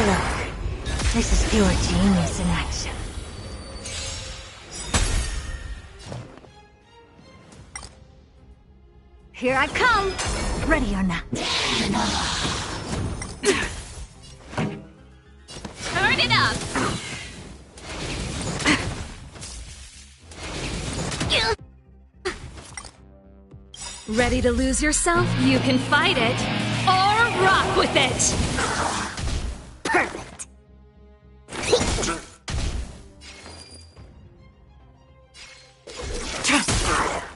look. This is pure genius in action. Here I come! Ready or not. Turn it up! Ready to lose yourself? You can fight it, or rock with it! Perfect!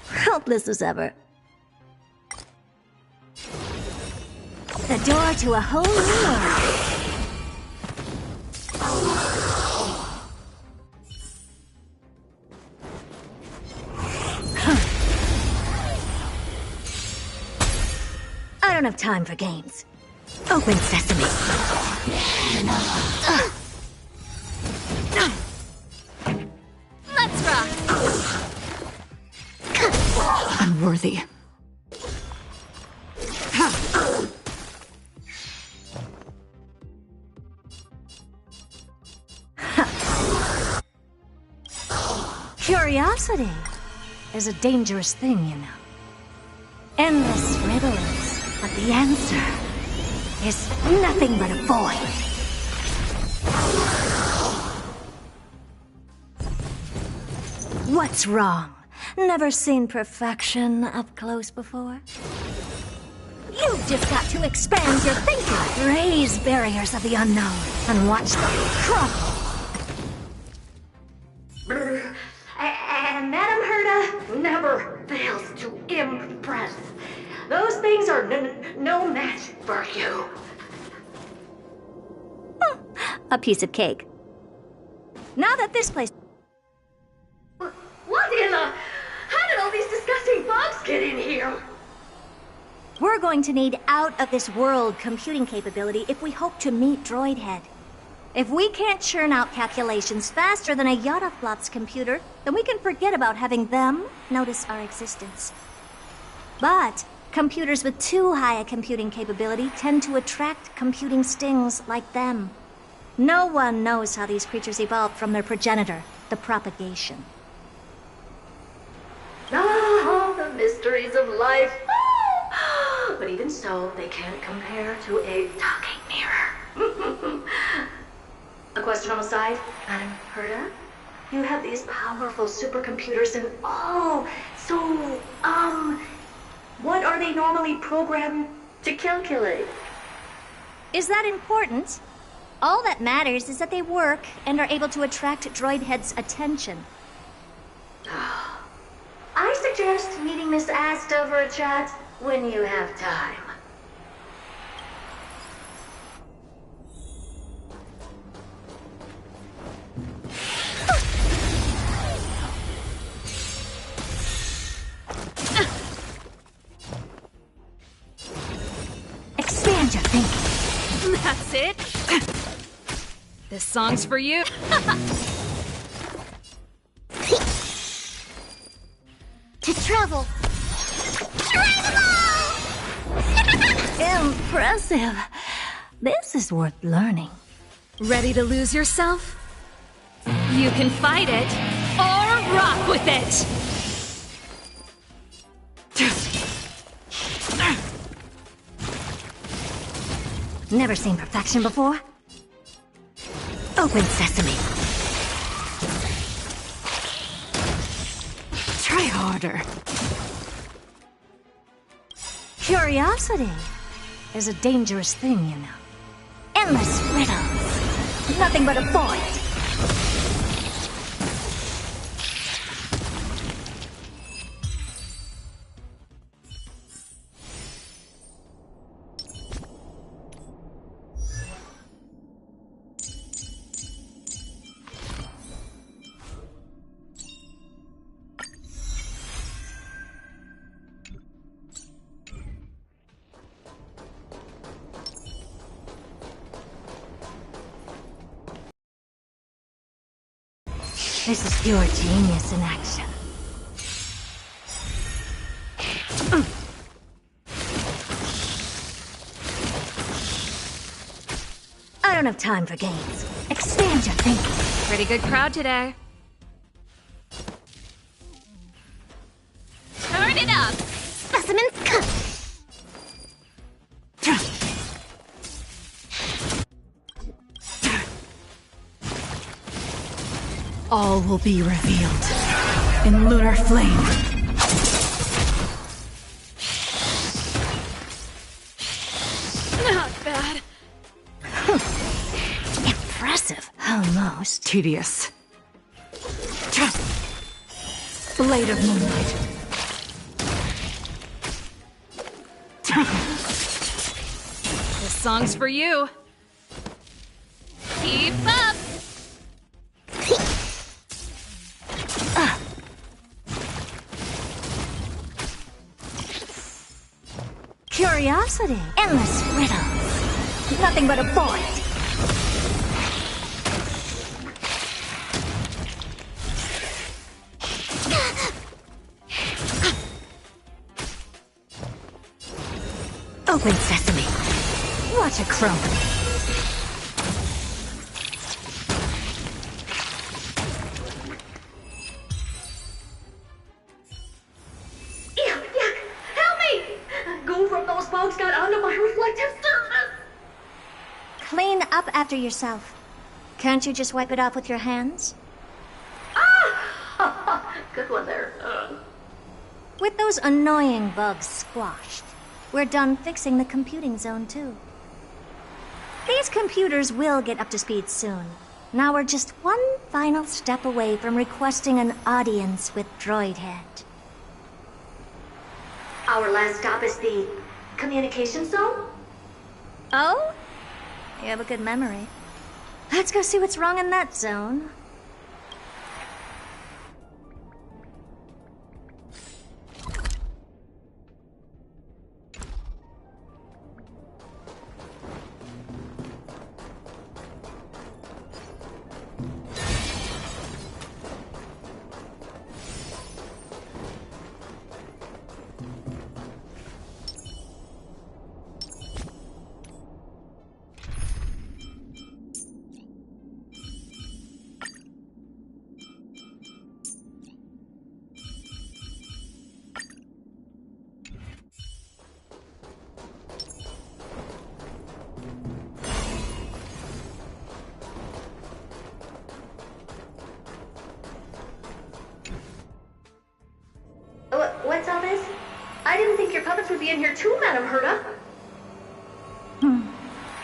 Helpless as ever. The door to a whole new world. I don't have time for games. Open sesame. Let's rock! Unworthy. Curiosity is a dangerous thing, you know. Endless riddles, but the answer is nothing but a void. What's wrong? Never seen perfection up close before? You've just got to expand your thinking, raise barriers of the unknown, and watch them crumble. And Madame Herta never fails to impress. Those things are no match for you. A piece of cake. Now that this place... What in the... How did all these disgusting bugs get in here? We're going to need out-of-this-world computing capability if we hope to meet Droidhead. If we can't churn out calculations faster than a Yottaflop's computer, then we can forget about having them notice our existence. But computers with too high a computing capability tend to attract computing stings like them. No one knows how these creatures evolved from their progenitor, the propagation. Ah, the mysteries of life. But even so, they can't compare to a talking mirror. A question on the side, Madam Herta? You have these powerful supercomputers and what are they normally programmed to calculate? Is that important? All that matters is that they work and are able to attract Droidhead's attention. I suggest meeting Miss Asta for a chat when you have time. Expand your thinking. That's it! This song's for you! To travel. Impressive. This is worth learning. Ready to lose yourself? You can fight it, or rock with it! Never seen perfection before? Open sesame. Try harder. Curiosity is a dangerous thing, you know. Endless riddles. Nothing but a void. This is pure genius in action. I don't don't have time for games. Expand your thinking. Pretty good crowd today. Turn it up! Specimens come! All will be revealed in lunar flame. Not bad. Impressive. Almost. Tedious. Blade of moonlight. This song's for you. Keep up! Curiosity. Endless riddles. Nothing but a void. Open sesame. What a crone. Yuck! Help me! Go from those bugs got onto my reflective surface! Clean up after yourself. Can't you just wipe it off with your hands? Ah! Good one there. With those annoying bugs squashed, we're done fixing the computing zone too. These computers will get up to speed soon. Now we're just one final step away from requesting an audience with Droidhead. Our last stop is the communication zone? Oh? You have a good memory. Let's go see what's wrong in that zone. What's all this? I didn't think your puppets would be in here too, Madam Herta.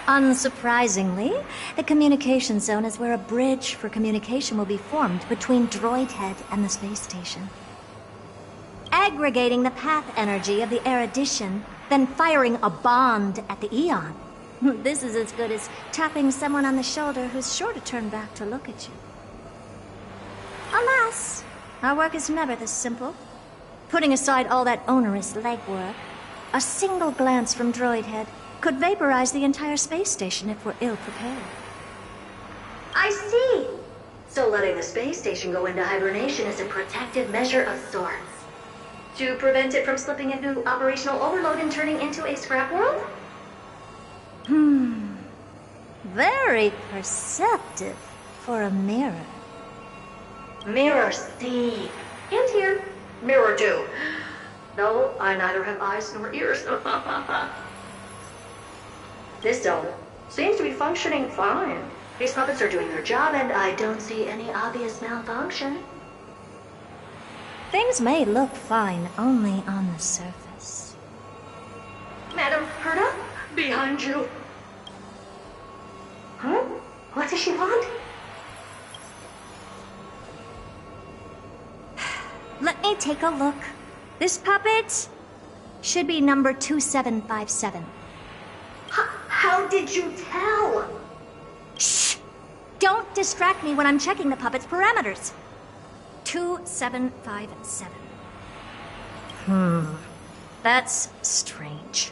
Unsurprisingly, the communication zone is where a bridge for communication will be formed between Droidhead and the space station. Aggregating the path energy of the erudition, then firing a bond at the Eon. This is as good as tapping someone on the shoulder who's sure to turn back to look at you. Alas, our work is never this simple. Putting aside all that onerous legwork, a single glance from Droidhead could vaporize the entire space station if we're ill-prepared. I see. So letting the space station go into hibernation is a protective measure of sorts. To prevent it from slipping into operational overload and turning into a scrap world? Very perceptive for a mirror. Mirror see. And here. Mirror do. No, I neither have eyes nor ears. This zone seems to be functioning fine. These puppets are doing their job, and I don't see any obvious malfunction. Things may look fine only on the surface. Madam Herta? Behind you. Huh? What does she want? Let me take a look. This puppet should be number 2757. How did you tell? Shh! Don't distract me when I'm checking the puppet's parameters. 2757. That's strange.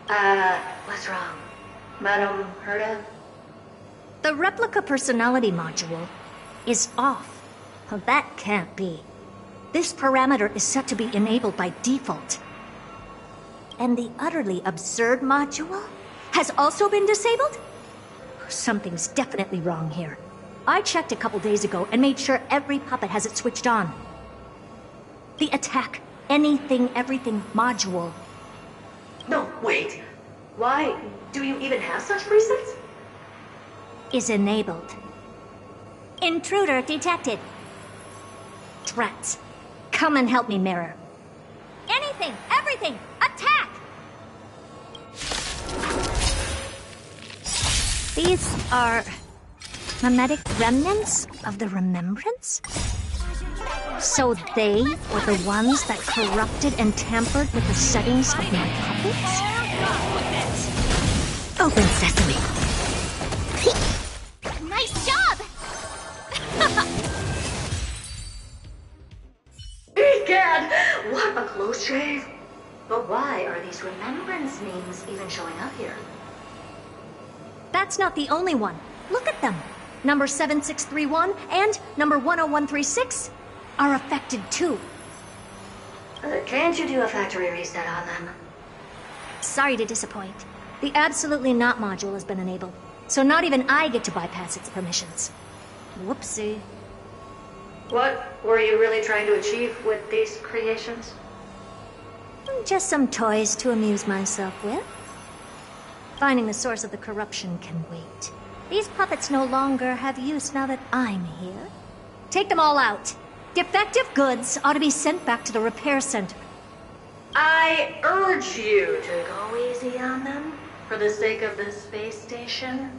What's wrong? Madam Herta? The replica personality module is off. Well, that can't be. This parameter is set to be enabled by default. And the utterly absurd module has also been disabled? Something's definitely wrong here. I checked a couple days ago and made sure every puppet has it switched on. The attack, anything, everything module. No, wait. Why do you even have such presets? Is enabled. Intruder detected. Drats. Come and help me, Mirror. Anything, everything, attack! These are mimetic remnants of the Remembrance? So they were the ones that corrupted and tampered with the settings of my puppets? Open sesame. Nice job! Egad! What a close shave! But why are these remembrance names even showing up here? That's not the only one. Look at them. Number 7631 and number 10136 are affected too. Can't you do a factory reset on them? Sorry to disappoint. The Absolutely Not module has been enabled, so not even I get to bypass its permissions. Whoopsie. What were you really trying to achieve with these creations? Just some toys to amuse myself with. Finding the source of the corruption can wait. These puppets no longer have use now that I'm here. Take them all out. Defective goods ought to be sent back to the repair center. I urge you to go easy on them for the sake of the space station.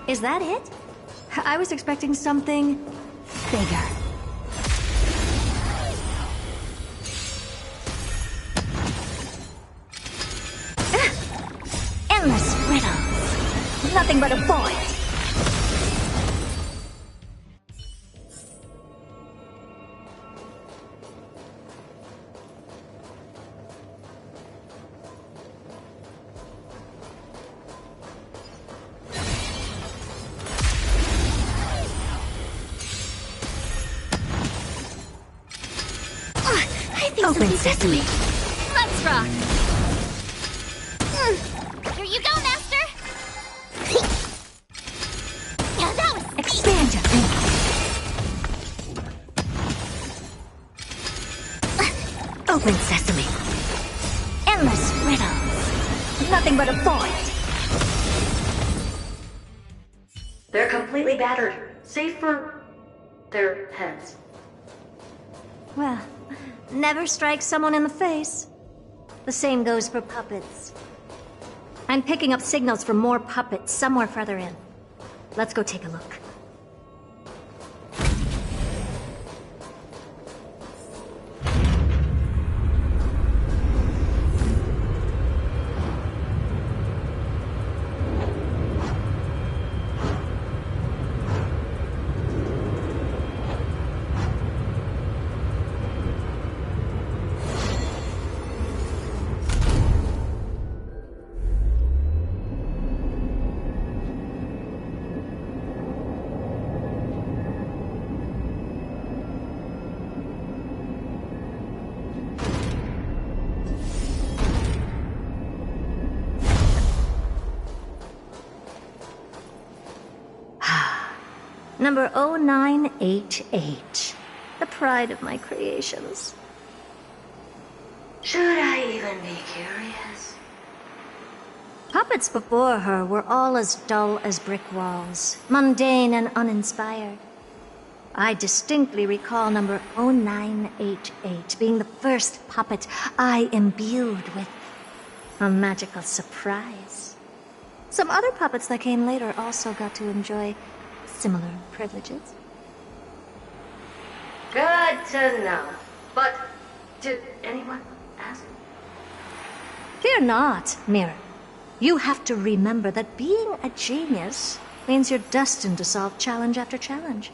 Is that it? I was expecting something bigger. Endless riddles. Nothing but a void. Open sesame. Let's rock! Here you go, Master! Yeah, that was Expand your thinking. Open sesame. Endless riddles. Nothing but a void. They're completely battered, save for their heads. Well, never strike someone in the face. The same goes for puppets. I'm picking up signals from more puppets somewhere further in. Let's go take a look. Number 0988. The pride of my creations. Should I even be curious? Puppets before her were all as dull as brick walls, mundane and uninspired. I distinctly recall number 0988 being the first puppet I imbued with a magical surprise. Some other puppets that came later also got to enjoy similar privileges. Good to know. But did anyone ask? Fear not, Mirror. You have to remember that being a genius means you're destined to solve challenge after challenge.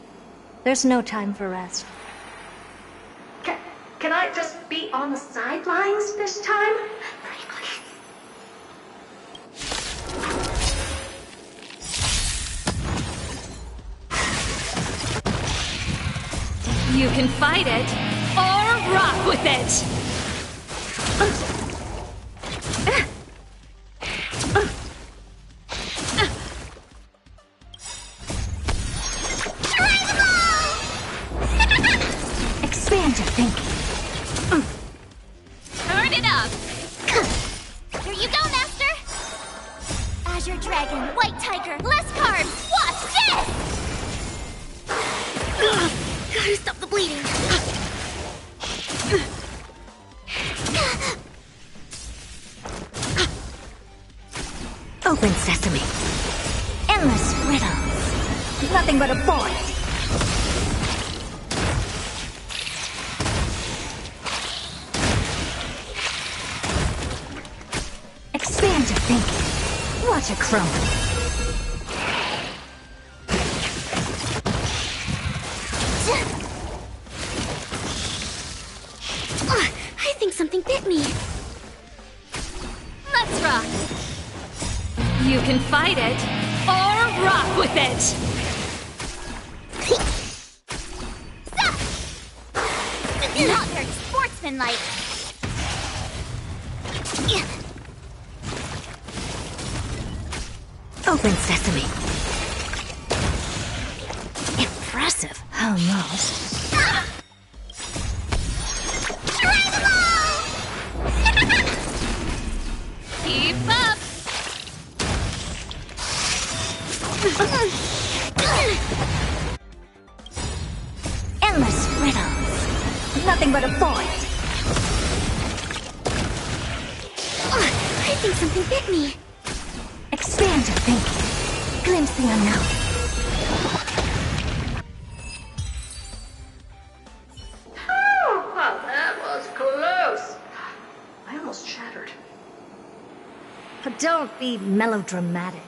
There's no time for rest. Can I just be on the sidelines this time? Pretty please. You can fight it, or rock with it! Expand your thinking. Turn it up! Here you go, Master! Azure Dragon, White Tiger, less cards! Watch this! Gotta stop the bleeding! Open sesame. Endless riddles. Nothing but a void. Expand your thinking. Watch it crumble. I think something bit me. Let's rock. You can fight it, or rock with it. Not very sportsmanlike. Open sesame. Impressive. Almost. Keep up! Endless riddles. Nothing but a void. I think something bit me. Expand your thinking. glimpse the unknown. Oh, wow, that was close. I almost shattered. But don't be melodramatic.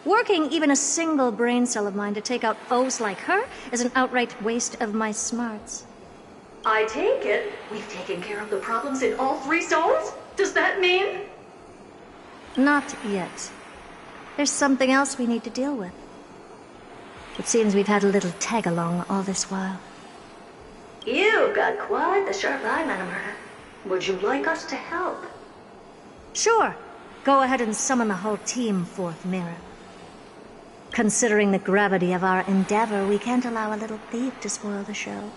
Working even a single brain cell of mine to take out foes like her is an outright waste of my smarts. I take it we've taken care of the problems in all 3 zones? Does that mean? Not yet. There's something else we need to deal with. It seems we've had a little tag-along all this while. You've got quite the sharp eye, Madam Herta. Would you like us to help? Sure. Go ahead and summon the whole team, Fourth Mirror. Considering the gravity of our endeavor, we can't allow a little thief to spoil the show.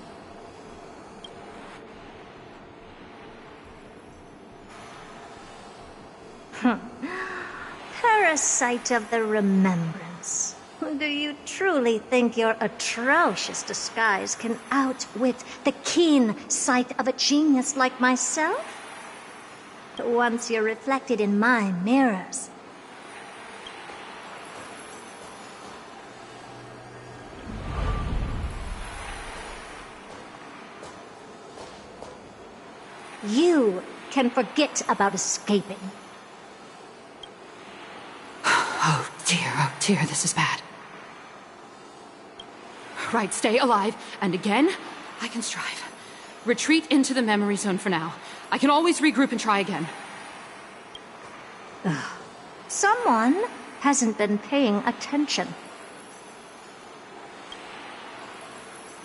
Parasite of the remembrance. Do you truly think your atrocious disguise can outwit the keen sight of a genius like myself? Once you're reflected in my mirrors. You can forget about escaping. Oh dear, this is bad. Right, stay alive, and again, I can strive. Retreat into the memory zone for now. I can always regroup and try again. Someone hasn't been paying attention.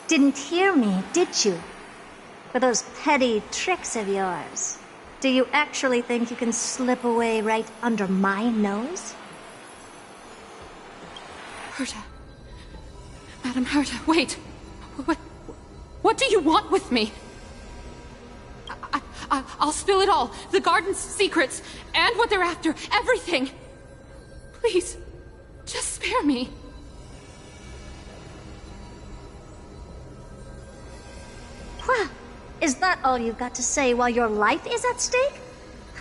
Didn't hear me, did you? For those petty tricks of yours. Do you actually think you can slip away right under my nose? Herta. Madam Herta, wait. What do you want with me? I'll spill it all. The garden's secrets, and what they're after. Everything. Please, just spare me. Well, is that all you've got to say while your life is at stake?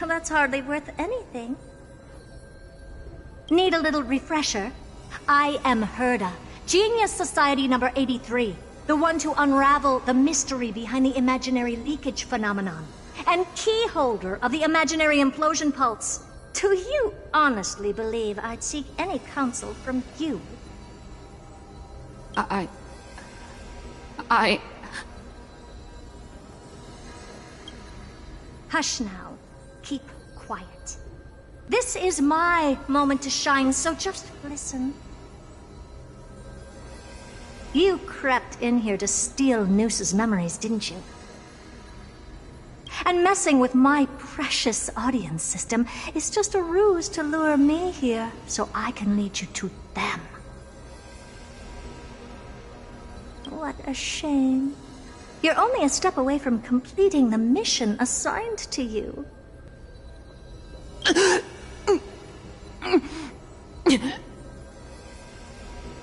That's hardly worth anything. Need a little refresher? I am Herta, Genius Society number 83, the one to unravel the mystery behind the imaginary leakage phenomenon, and key holder of the imaginary implosion pulse. Do you honestly believe I'd seek any counsel from you? Hush now. Keep quiet. This is my moment to shine, so just listen. You crept in here to steal Noose's memories, didn't you? And messing with my precious audience system is just a ruse to lure me here so I can lead you to them. What a shame. You're only a step away from completing the mission assigned to you.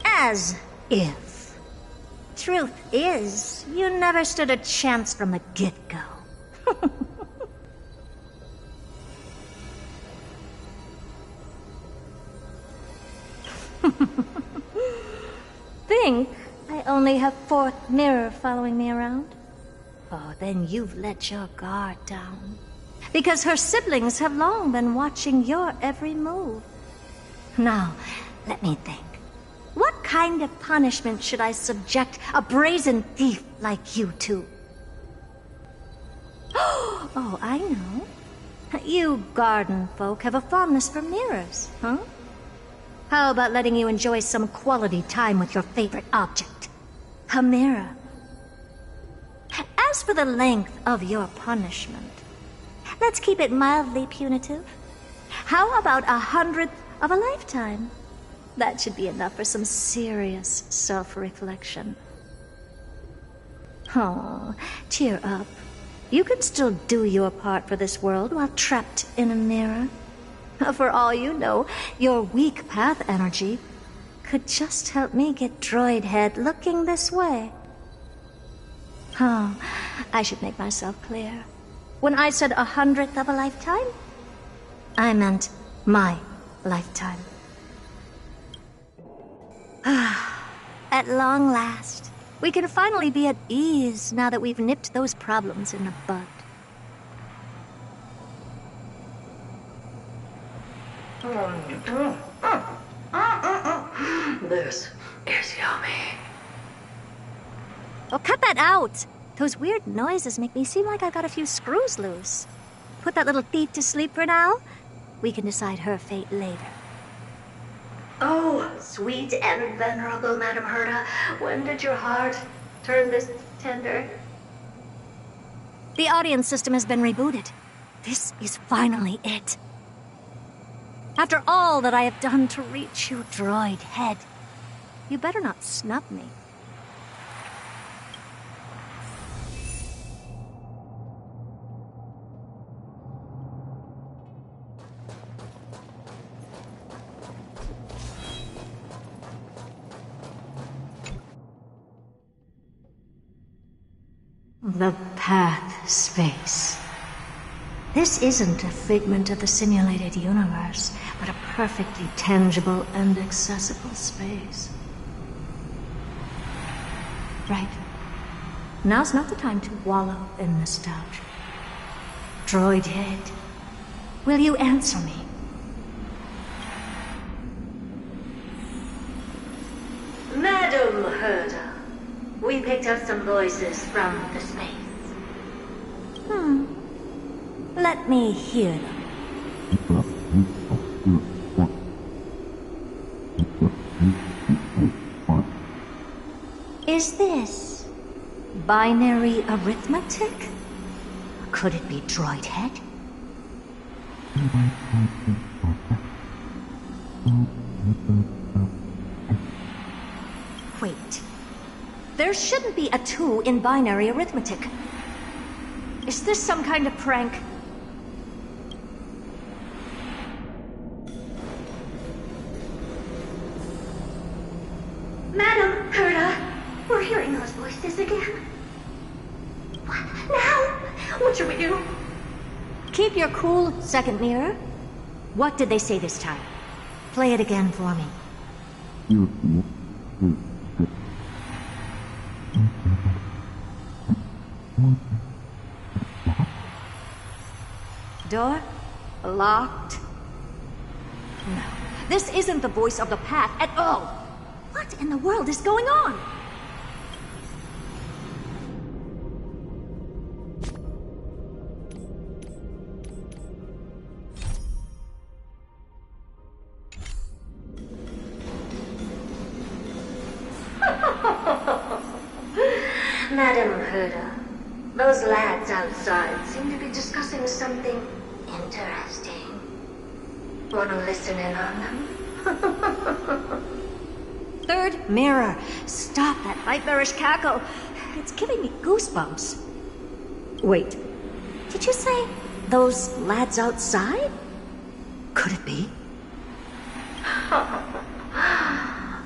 As if. Truth is, you never stood a chance from the get-go. Think I only have Fourth Mirror following me around? Oh, then you've let your guard down. Because her siblings have long been watching your every move. Now, let me think. What kind of punishment should I subject a brazen thief like you to? Oh, I know. You garden folk have a fondness for mirrors, huh? How about letting you enjoy some quality time with your favorite object? A mirror. As for the length of your punishment, let's keep it mildly punitive. How about 100th of a lifetime? That should be enough for some serious self-reflection. Oh, cheer up. You can still do your part for this world while trapped in a mirror. For all you know, your weak path energy could just help me get Droid Head looking this way. Oh, I should make myself clear. When I said 100th of a lifetime, I meant my lifetime. At long last, we can finally be at ease now that we've nipped those problems in the bud. This is yummy. Oh, cut that out! Those weird noises make me seem like I've got a few screws loose. Put that little thief to sleep for now. We can decide her fate later. Oh, sweet and venerable Madam Herta, when did your heart turn this tender? The audience system has been rebooted. This is finally it. After all that I have done to reach you, droid head, you better not snub me. The path space. This isn't a figment of the simulated universe, but a perfectly tangible and accessible space. Right. Now's not the time to wallow in nostalgia. Droid head, will you answer me? Madam Herta, we picked up some voices from the space. Let me hear them. Is this binary arithmetic? Could it be droid head? Wait. There shouldn't be a 2 in binary arithmetic. Is this some kind of prank? Madam Herta, we're hearing those voices again. What now? What should we do? Keep your cool, second mirror. What did they say this time? Play it again for me. Door? Locked? No. This isn't the voice of the path at all. What in the world is going on? Madam Herta, those lads outside seem to be discussing something interesting. Wanna listen in on them? Third mirror. Stop that nightmarish cackle. It's giving me goosebumps. Wait. Did you say those lads outside? Could it be?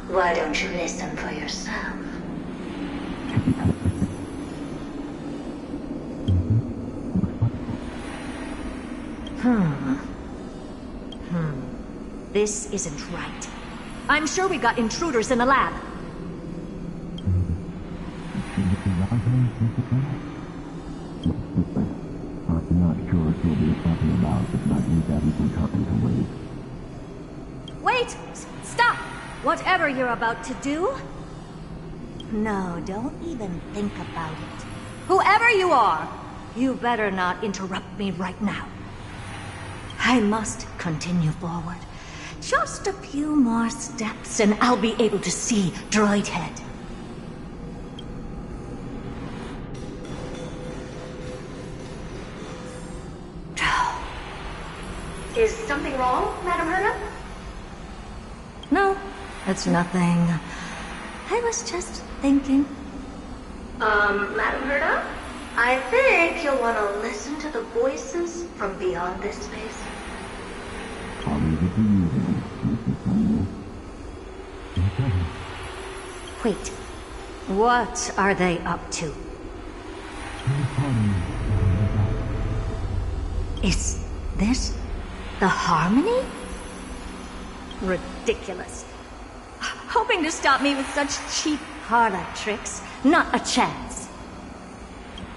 Why don't you listen for yourself? This isn't right. I'm sure we got intruders in the lab. I'm not sure if you'll be talking about it, but we've everything talking to wait. Wait! Stop! Whatever you're about to do... No, don't even think about it. Whoever you are, you better not interrupt me right now. I must continue forward. Just a few more steps and I'll be able to see Droid Head. Is something wrong, Madam Herta? No, it's nothing. I was just thinking. Madam Herta? I think you'll want to listen to the voices from beyond this space. I'll leave it to you then, Mrs. Samuel. Wait, what are they up to? Is this the Harmony? Ridiculous. hoping to stop me with such cheap parlor tricks. Not a chance.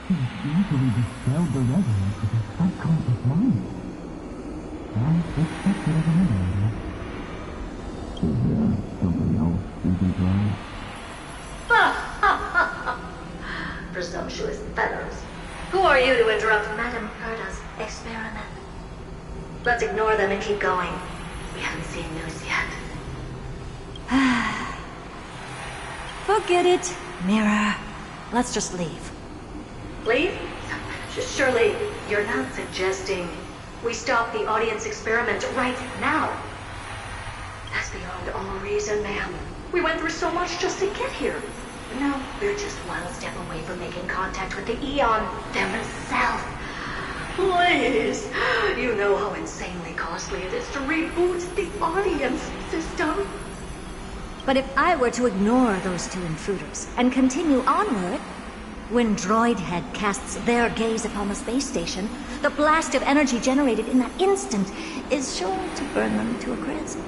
She easily dispelled the resonance of his subconscious mind. I suspected of another. Is there something else we can try? Presumptuous fellows. Who are you to interrupt Madame Herta's experiment? Let's ignore them and keep going. We haven't seen news yet. Forget it, Mirror. Let's just leave. Leave? Surely you're not suggesting we stop the audience experiment right now? That's beyond all reason, ma'am. We went through so much just to get here. No, we're just one step away from making contact with the Eon themselves. Please! You know how insanely costly it is to reboot the audience system. But if I were to ignore those two intruders and continue onward, when Droidhead casts their gaze upon the space station, the blast of energy generated in that instant is sure to burn them to a crisp.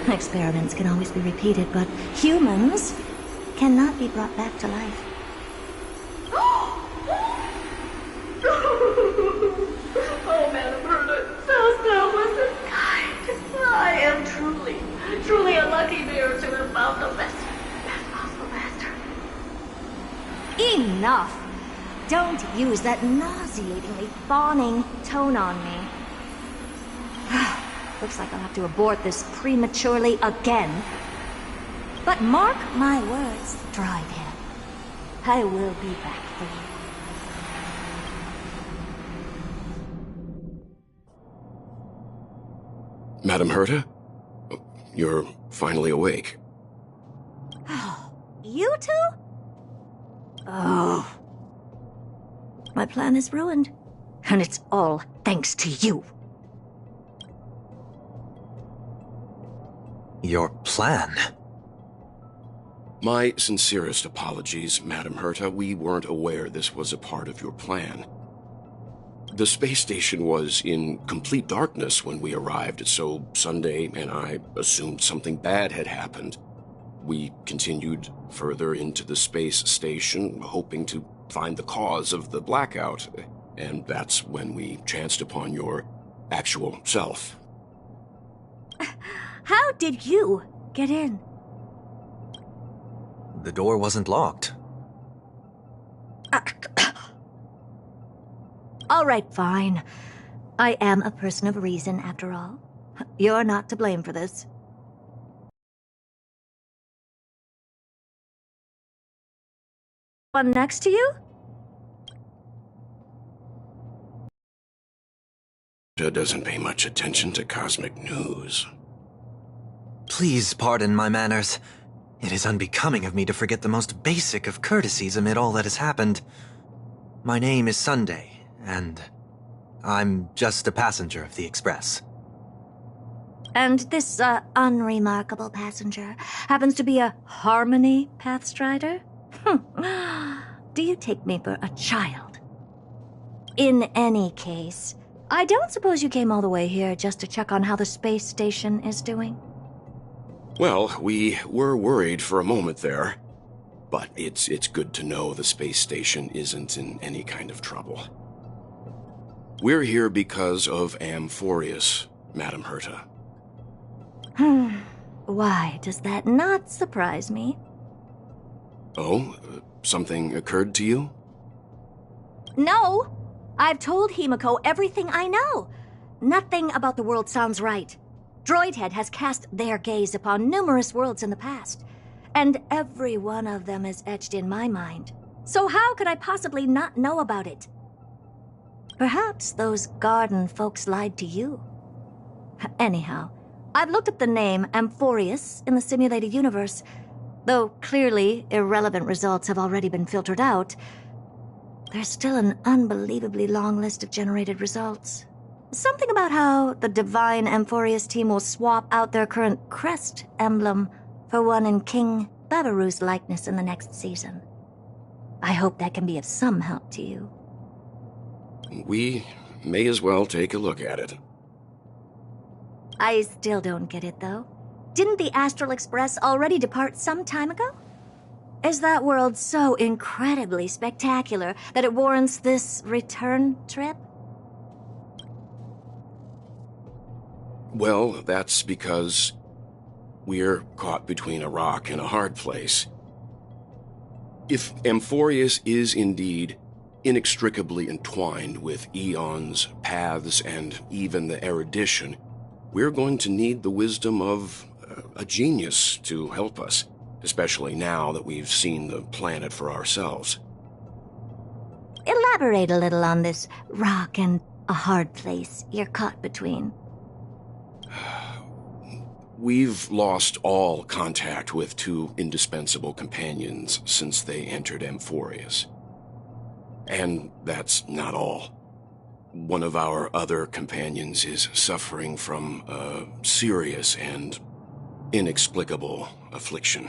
Experiments can always be repeated, but humans cannot be brought back to life. Oh, Madame Herta, so selfless and kind. I am truly a lucky bear to have found the best possible master. Enough! Don't use that nauseatingly fawning tone on me. Looks like I'll have to abort this prematurely again. But mark my words, Droidhead. I will be back for you. Madame Herta? You're finally awake. You two? Oh. My plan is ruined. And it's all thanks to you. Your plan? My sincerest apologies, Madame Herta. We weren't aware this was a part of your plan. The space station was in complete darkness when we arrived, so Sunday and I assumed something bad had happened. We continued further into the space station, hoping to find the cause of the blackout, and that's when we chanced upon your actual self. How did you get in? The door wasn't locked. All right, fine. I am a person of reason, after all. You're not to blame for this. One next to you? Doesn't pay much attention to cosmic news. Please pardon my manners. It is unbecoming of me to forget the most basic of courtesies amid all that has happened. My name is Sunday, and I'm just a passenger of the Express. And this, unremarkable passenger happens to be a Harmony Pathstrider? Do you take me for a child? In any case, I don't suppose you came all the way here just to check on how the space station is doing? Well, we were worried for a moment there, but it's good to know the space station isn't in any kind of trouble. We're here because of Amphorius, Madame Herta. Why does that not surprise me? Oh, something occurred to you? No! I've told Himiko everything I know. Nothing about the world sounds right. Droidhead has cast their gaze upon numerous worlds in the past, and every one of them is etched in my mind. So how could I possibly not know about it? Perhaps those garden folks lied to you. Anyhow, I've looked up the name Amphorius in the simulated universe. Though clearly irrelevant results have already been filtered out, there's still an unbelievably long list of generated results. Something about how the Divine Amphorius team will swap out their current crest emblem for one in King Babaru's likeness in the next season. I hope that can be of some help to you. We may as well take a look at it. I still don't get it, though. Didn't the Astral Express already depart some time ago? Is that world so incredibly spectacular that it warrants this return trip? Well, that's because we're caught between a rock and a hard place. If Amphorius is indeed inextricably entwined with eons, paths, and even the erudition, we're going to need the wisdom of a genius to help us, especially now that we've seen the planet for ourselves. Elaborate a little on this rock and a hard place you're caught between. We've lost all contact with two indispensable companions since they entered Amphorius. And that's not all. One of our other companions is suffering from a serious and inexplicable affliction.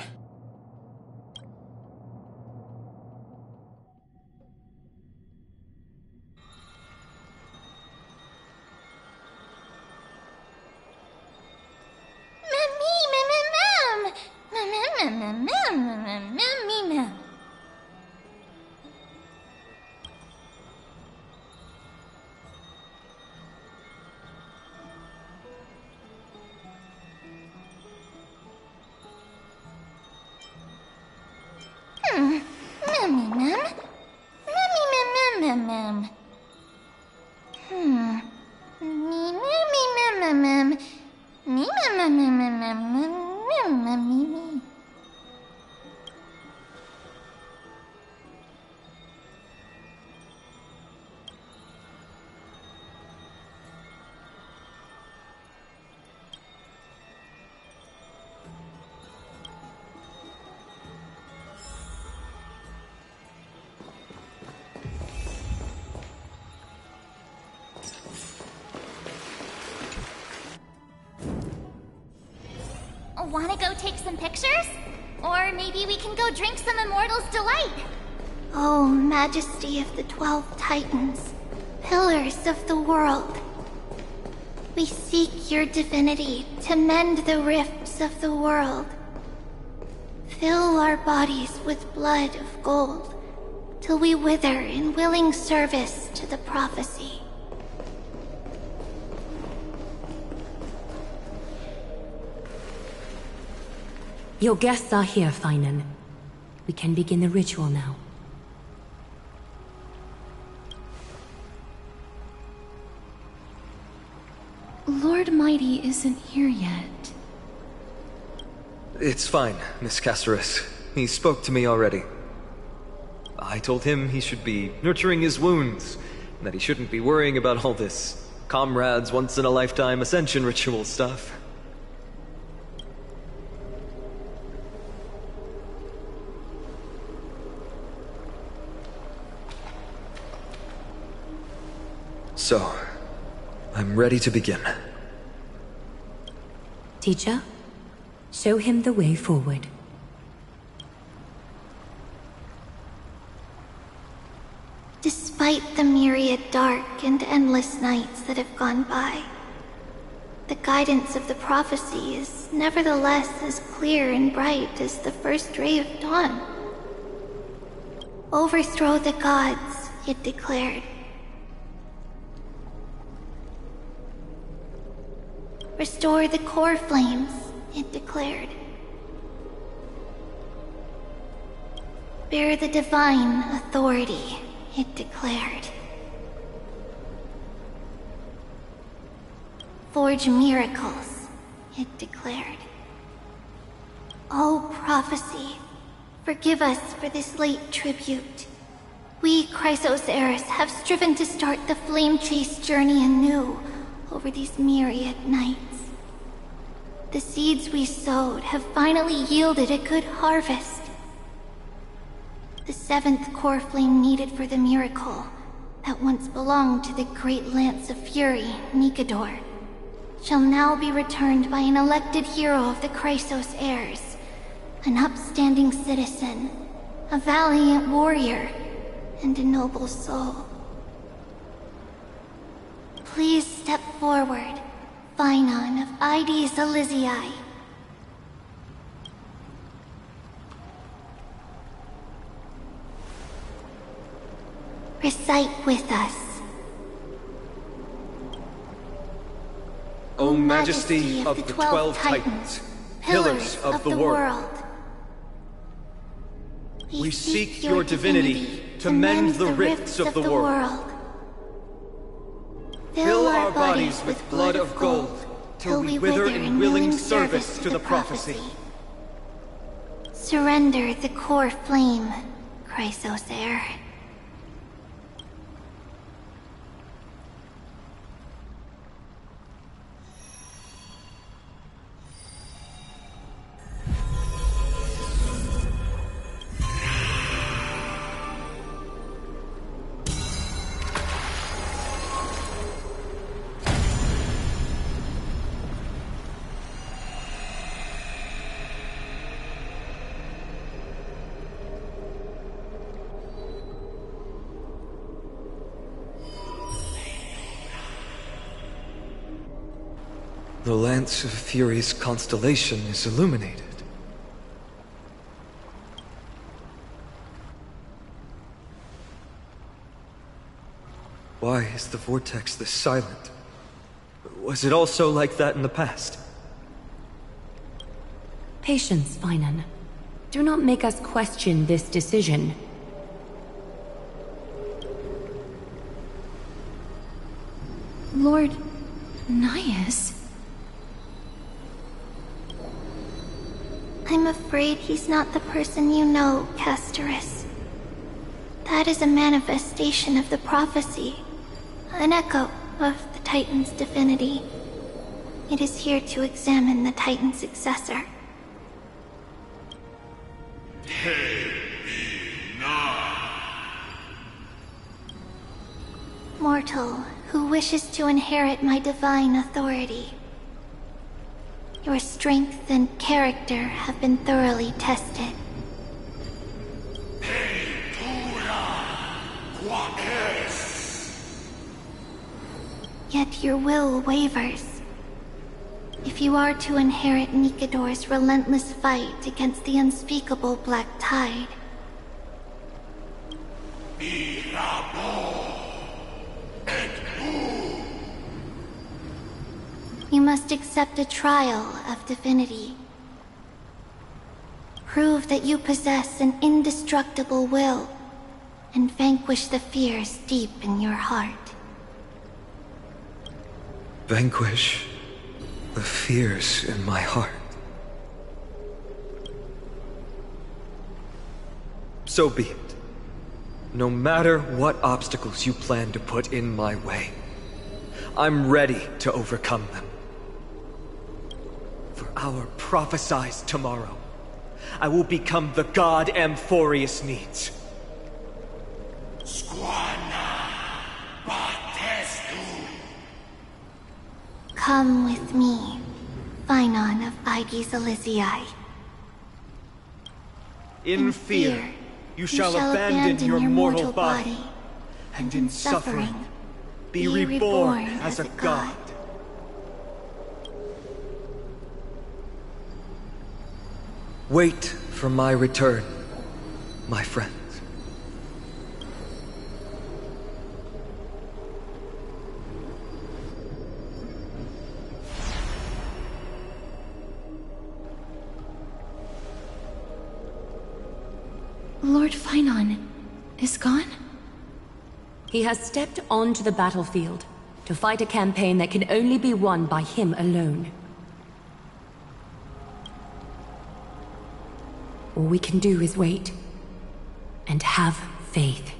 Wanna go take some pictures? Or maybe we can go drink some Immortal's Delight. Oh, Majesty of the 12 Titans, pillars of the world. We seek your divinity to mend the rifts of the world. Fill our bodies with blood of gold, till we wither in willing service to the prophecy. Your guests are here, Finan. We can begin the ritual now. Lord Mighty isn't here yet. It's fine, Miss Casterus. He spoke to me already. I told him he should be nurturing his wounds, and that he shouldn't be worrying about all this comrades once-in-a-lifetime ascension ritual stuff. So, I'm ready to begin. Teacher, show him the way forward. Despite the myriad dark and endless nights that have gone by, the guidance of the prophecy is nevertheless as clear and bright as the first ray of dawn. Overthrow the gods, it declared. Restore the core flames, it declared. Bear the divine authority, it declared. Forge miracles, it declared. O prophecy, forgive us for this late tribute. We, Chrysos Eris, have striven to start the flame chase journey anew over these myriad nights. The seeds we sowed have finally yielded a good harvest. The seventh core flame needed for the miracle that once belonged to the great Lance of Fury, Nikador, shall now be returned by an elected hero of the Chrysos heirs, an upstanding citizen, a valiant warrior, and a noble soul. Please step forward, Finon of Ides Elysiae, recite with us. O Majesty of the 12 Titans, pillars of the world, we seek your divinity to mend the rifts of the world. Fill our bodies with blood of gold, till we wither in willing service to the prophecy. Surrender the core flame, Chrysos heir. The Lance of Fury's constellation is illuminated. Why is the vortex this silent? Was it also like that in the past? Patience, Finan. Do not make us question this decision. Lord Nias? I'm afraid he's not the person you know, Castorus. That is a manifestation of the prophecy, an echo of the Titan's divinity. It is here to examine the Titan's successor. Mortal who wishes to inherit my divine authority. Your strength and character have been thoroughly tested. Yet your will wavers. If you are to inherit Nikador's relentless fight against the unspeakable Black Tide, you must accept a trial of divinity. Prove that you possess an indestructible will, and vanquish the fears deep in your heart. Vanquish the fears in my heart. So be it. No matter what obstacles you plan to put in my way, I'm ready to overcome them. For our prophesized tomorrow, I will become the god Amphorius needs. Come with me, Finan of Aegis Elysiae. In fear, you shall abandon your mortal body, and in suffering, be reborn as a god. Wait for my return, my friends. Lord Finan is gone? He has stepped onto the battlefield to fight a campaign that can only be won by him alone. All we can do is wait and have faith.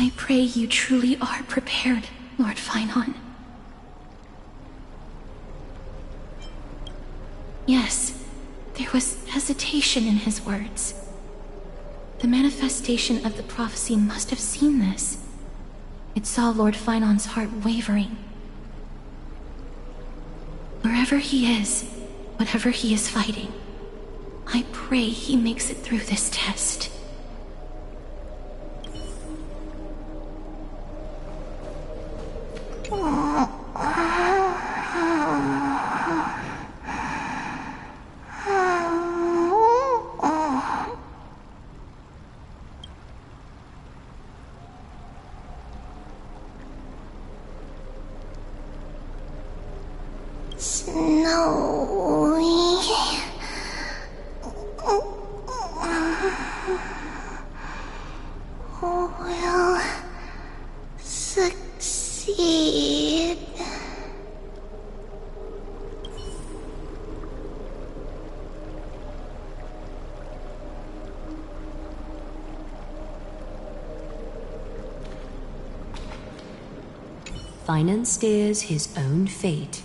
I pray you truly are prepared, Lord Finon. Yes, there was hesitation in his words. The manifestation of the prophecy must have seen this. It saw Lord Finon's heart wavering. Wherever he is, whatever he is fighting, I pray he makes it through this test. Will succeed. Finon steers his own fate.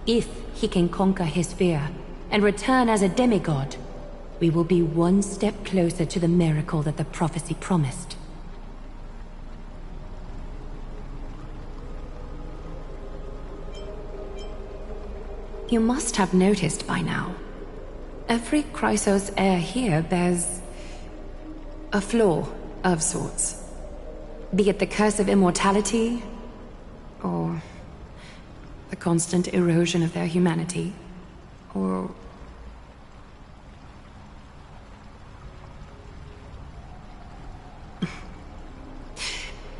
If he can conquer his fear and return as a demigod, we will be one step closer to the miracle that the prophecy promised. You must have noticed by now. Every Chrysos heir here bears a flaw of sorts. Be it the curse of immortality, or the constant erosion of their humanity, or...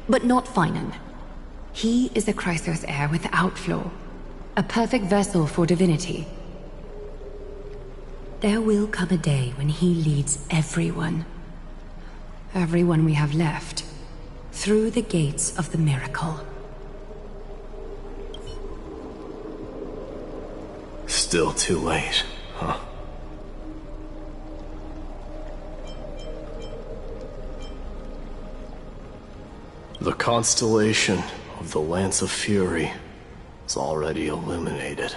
But not Finon. He is a Chrysos heir without flaw. A perfect vessel for divinity. There will come a day when he leads everyone we have left, through the gates of the miracle. Still too late, huh? The constellation of the Lance of Fury is already illuminated.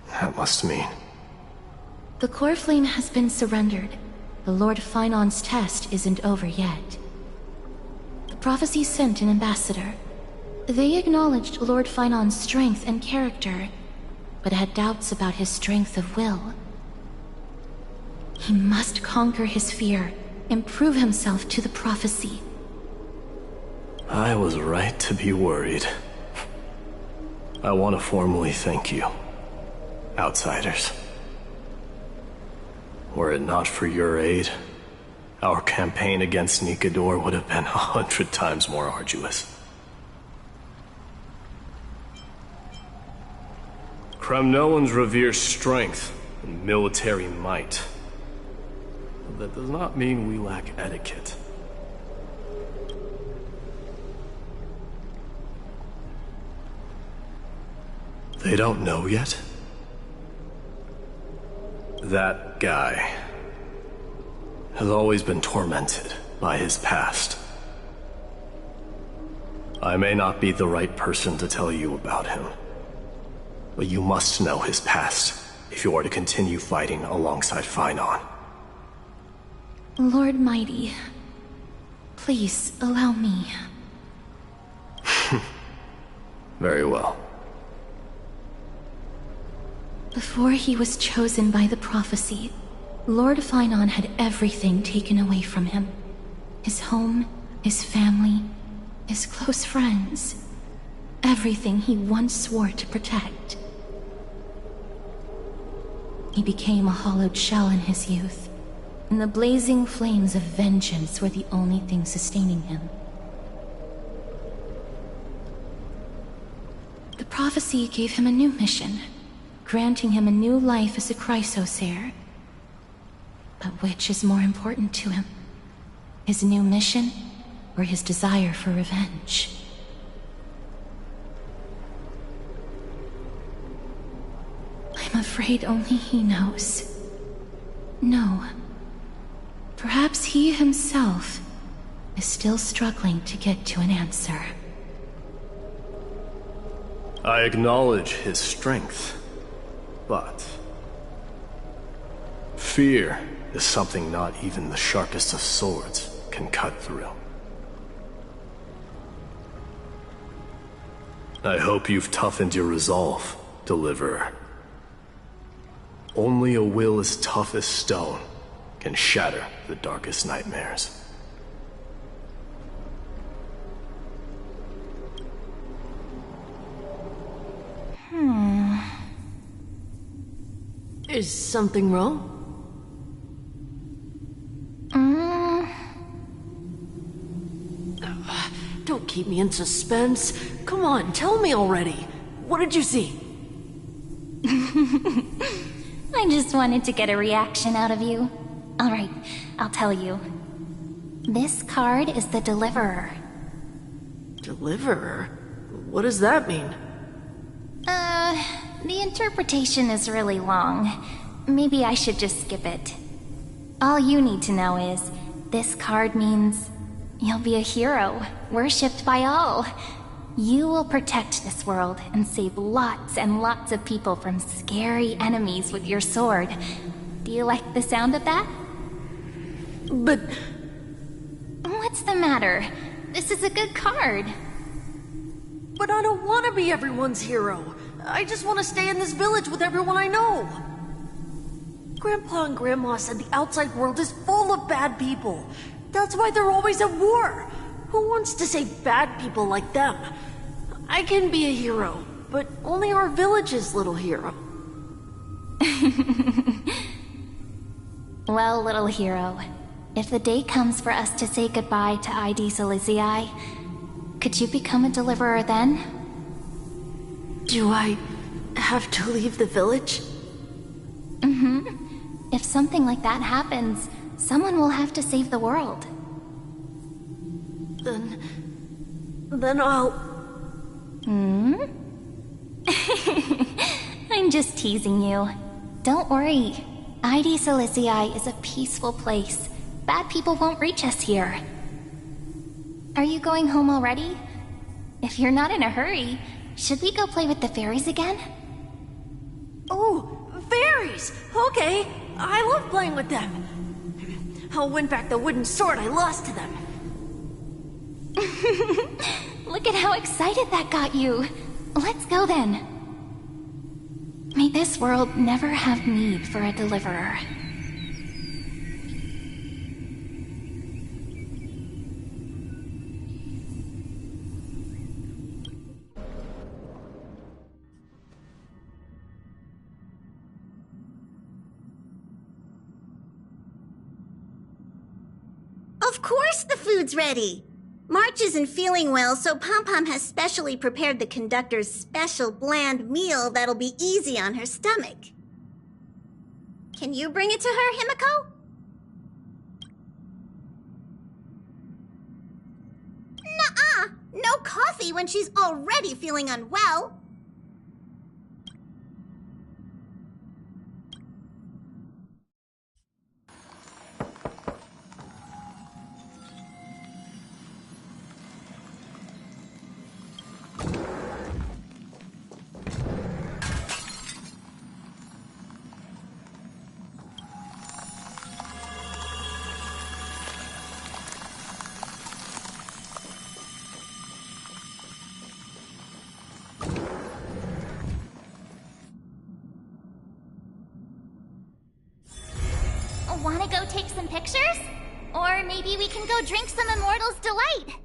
That must mean... The core flame has been surrendered. The Lord Finon's test isn't over yet. The prophecy sent an ambassador. They acknowledged Lord Finon's strength and character, but had doubts about his strength of will. He must conquer his fear and prove himself to the prophecy. I was right to be worried. I want to formally thank you, outsiders. Were it not for your aid, our campaign against Nikador would have been 100 times more arduous. Kremnoans revere strength and military might. But that does not mean we lack etiquette. They don't know yet? That guy has always been tormented by his past. I may not be the right person to tell you about him, but you must know his past if you are to continue fighting alongside Finon. Lord Mighty, please allow me. Very well. Before he was chosen by the prophecy, Lord Finon had everything taken away from him. His home, his family, his close friends. Everything he once swore to protect. He became a hollowed shell in his youth, and the blazing flames of vengeance were the only thing sustaining him. The prophecy gave him a new mission, granting him a new life as a Chrysos heir. But which is more important to him? His new mission, or his desire for revenge? I'm afraid only he knows. No. Perhaps he himself is still struggling to get to an answer. I acknowledge his strength, but fear is something not even the sharpest of swords can cut through. I hope you've toughened your resolve, Deliverer. Only a will as tough as stone can shatter the darkest nightmares. Is something wrong? Don't keep me in suspense. Come on, tell me already. What did you see? I just wanted to get a reaction out of you. Alright, I'll tell you. This card is the Deliverer. Deliverer? What does that mean? The interpretation is really long. Maybe I should just skip it. All you need to know is, this card means you'll be a hero, worshipped by all. You will protect this world and save lots and lots of people from scary enemies with your sword. Do you like the sound of that? But... What's the matter? This is a good card. But I don't want to be everyone's hero. I just want to stay in this village with everyone I know. Grandpa and Grandma said the outside world is full of bad people. That's why they're always at war. Who wants to save bad people like them? I can be a hero, but only our village's little hero. Well, little hero, if the day comes for us to say goodbye to ID Silicii, could you become a deliverer then? Do I have to leave the village? If something like that happens, someone will have to save the world. Then I'll... I'm just teasing you. Don't worry. ID Silicii is a peaceful place. Bad people won't reach us here. Are you going home already? If you're not in a hurry, should we go play with the fairies again? Oh, fairies! Okay, I love playing with them. I'll win back the wooden sword I lost to them. Look at how excited that got you. Let's go then. May this world never have need for a deliverer. Of course the food's ready! March isn't feeling well, so Pom-Pom has specially prepared the conductor's special bland meal that'll be easy on her stomach. Can you bring it to her, Himiko? Nuh-uh! No coffee when she's already feeling unwell! Wanna go take some pictures? Or maybe we can go drink some Immortal's Delight.